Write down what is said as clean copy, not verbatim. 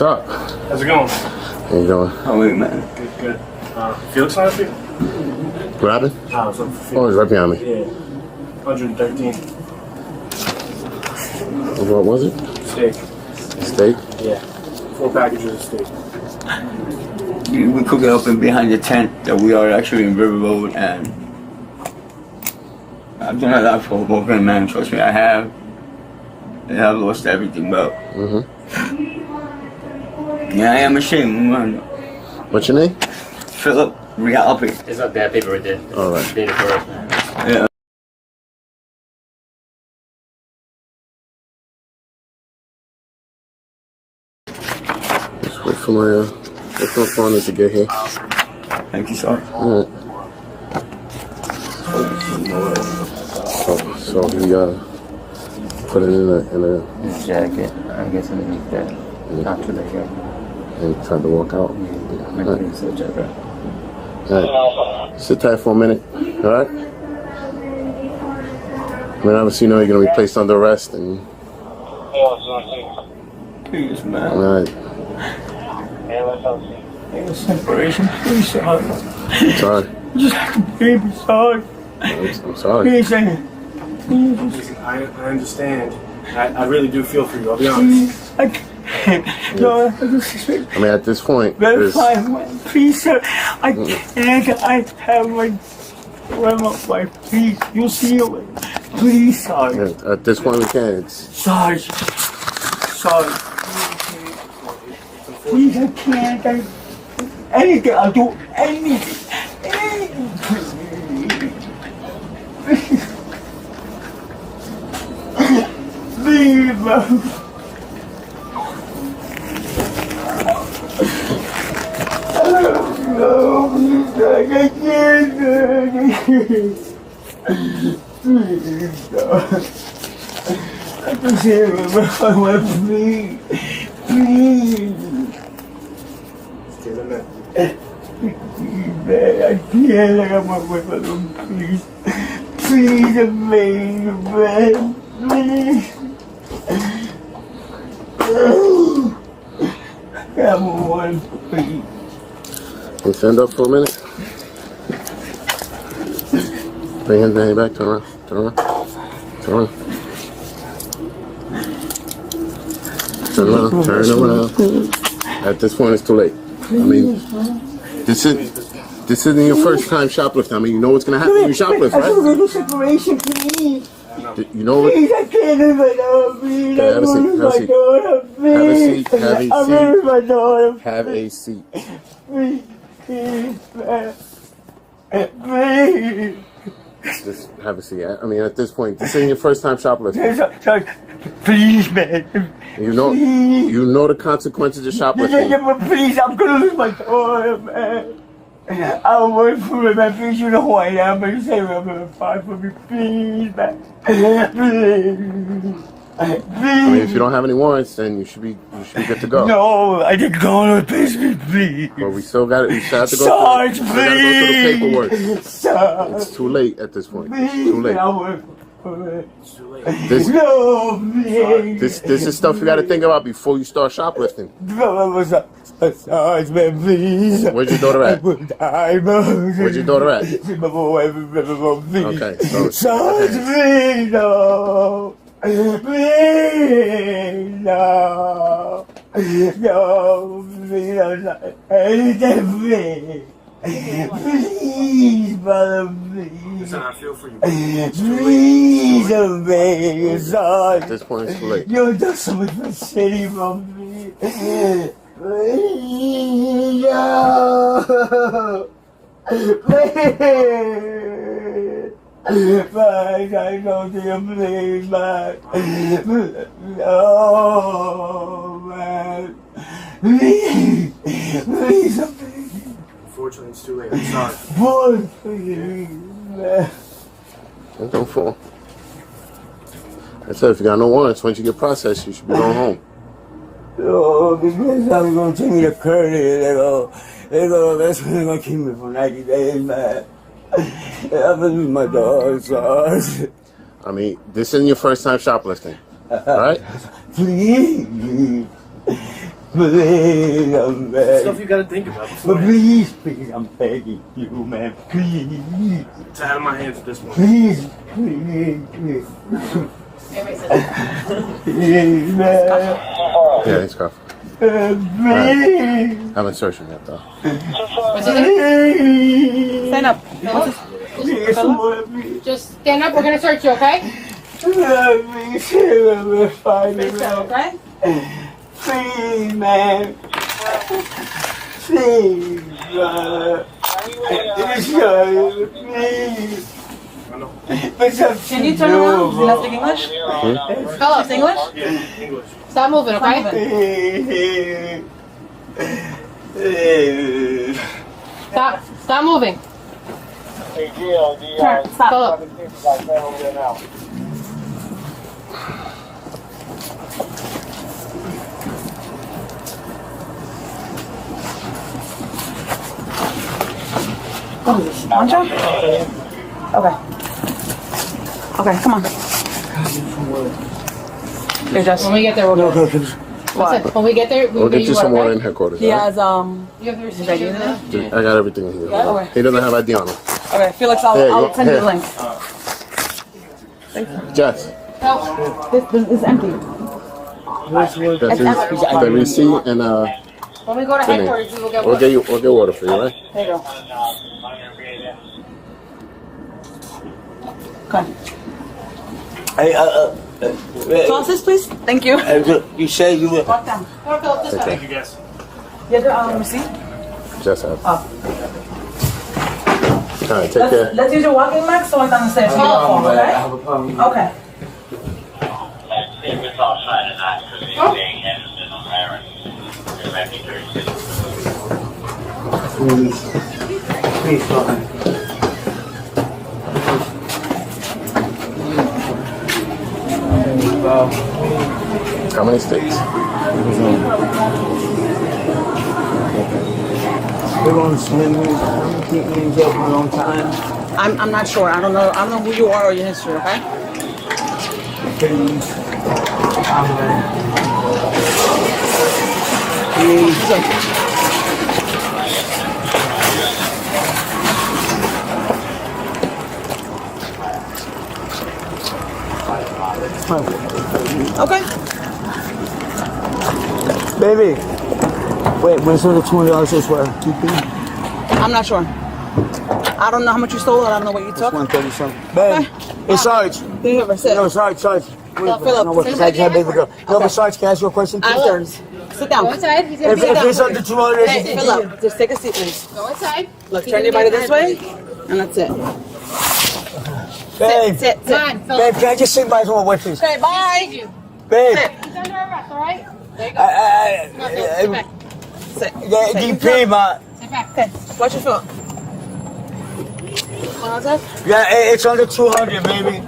What's up? How's it going? How you doing? How are you, man? Good. Felix on for you? What happened? I was looking for Felix. Oh, he's right behind me. Yeah. 113. What was it? Steak. Steak? Yeah. 4 packages of steak. We cook it open behind the tent that we are actually in River Road, and I've done a lot for Hoboken, man. Trust me, I have. And I've lost everything, bro. Yeah, I am ashamed, man. What's your name? Phillip Realpe. It's not that paper right there. All right. Date of birth, man. Yeah. Just wait for my phone to get here. Thank you, sir. All right. So he put it in a His jacket, I guess underneath that. Not too late, yeah. and tried to walk out. My putting so jacket. All right. Sit tight for a minute. All right. I mean, obviously, you know you're gonna be placed under arrest, and Please, man. all right. Separation, please, sir. I'm sorry. Just baby, sorry. I'm sorry. Please, sir. Listen, I understand. I really do feel for you, I'll be honest. I can't. No, I just... I mean, at this point, there's, Please, sir. I can't. I have my wife. Please, you see it. Please, sorry. at this point we can't. Sorry. Sorry. Please, I can't. Anything. I'll do anything. Please, man. No, I can't. Please, no. I can see it, but I want to please. Please. Give him that. Man, I can't. I got my wife alone. Please. Please, amazing, man. Please. Come on, please. Can you stand up for a minute? Bring him behind back. Turn around. Turn around. Turn around. Turn around. Turn around. At this point, it's too late. I mean, this isn't your first time shoplifting. I mean, you know what's gonna happen when you shoplift, I right? don't need separation, please. You know what? Please, I can't leave my daughter, please. Okay, have a seat, have a seat. Have a seat, have a I'm seat. with my daughter. Have a seat. Please, man. Please. Just have a seat. I mean, at this point, this ain't your first time shoplifting. Please, man. You know the consequences of shoplifting. Please, I'm gonna lose my daughter, man. I'll work for it, man. Please, you know who I am, but you say I'm gonna fight for me. Please, man. Please. I mean, if you don't have any warrants, then you should be good to go. No, I didn't go to prison, please. But we still got it. We still have to go. Sarge, we gotta go through the paperwork. Sarge. It's too late at this point. It's Please, too late. I'll work for it. It's too late. No, please. This is stuff you got to think about before you start shoplifting. Sarge, man, please. Where's your daughter at? Where's Where's your daughter at? Okay, so Sarge, please, no. Please, no. No, please, I'm not anything, please. Please, brother, please. Listen, I feel for you. It's too late. Please, obey, Sarge. at this point it's too late. You've done so much for the city for me. Please, no. Please. Please, I don't see him, please, man. No, man. Please, please, please. Unfortunately, it's too late. I'm sorry. Please, man. Don't fall. I said, if you got no warrants, once you get processed, you should be going home. Oh, because I'm going to take me to Curtis. They're going to keep me for 90 days, man. I'm going to lose my daughter, Sarge. I mean, this isn't your first time shoplifting, right? Please. Please, I'm begging. Stuff you gotta think about But before please, I'm begging you, man. Please. it's out of my hands at this point. Please, please. Please, man. Yeah, he's cuffed. Please. I haven't searched him yet, though. Please. Stand up. Please, please. Just stand up. We're gonna search you, okay? Let me see what we're finding, man. Okay? Please, man. Please, brother. Please. Can you turn around? Do you not speak English? Phillip, English? Yeah, English. Stop moving, okay? Stop moving. Turn. Stop. Phillip. What is this? Mantra? Okay. Okay, come on. Here, Jess. When we get there, we'll go. What? When we get there, We'll get you some water in okay? headquarters. He all right? has, You have the receipt. ID in there? I got everything in here. Okay. He doesn't have ID on him. Okay, Felix, Here, I'll send you the here. link. Jess, This is empty. that's the receipt and When we go to Vinny. headquarters, we will get we'll water. get water for you, right? There you go. Okay. Hey, Sauces, please. Thank you. you say you were. Walk down. Come on, Phillip, this way. Thank you, guys. You have the receipt? Jess has. Oh. All right, take care. Let's use your walking max so I can understand. Oh. Okay? Okay. Please, Father. How many steaks? We're going to swim. I'm going to keep me in jail for a long time. I'm not sure. I don't know who you are or your history, okay? Please. Please. Okay. Baby. Wait, where's the $20 this way? I'm not sure. I don't know how much you stole. I don't know what you took. 130 something. Babe, hey, Sarge. Here, sit. No, Sarge. Phillip, No, what, Sarge, baby girl. No, but Sarge, can I ask you a question? Afterwards. Sit down. Go inside. He's gonna If be it's under 200, Hey, Phillip, just take a seat, please. Go inside. Look, turn your body this way, and that's it. babe, Sit. Come on, babe, Phillip. can I just sit by someone, wait, please? Okay, bye. Babe, He's under arrest, all right? There you go. Come on, Phillip. Sit back. Sit. DP, man. Sit back. Okay, watch your foot. Yeah, it's under 200, baby.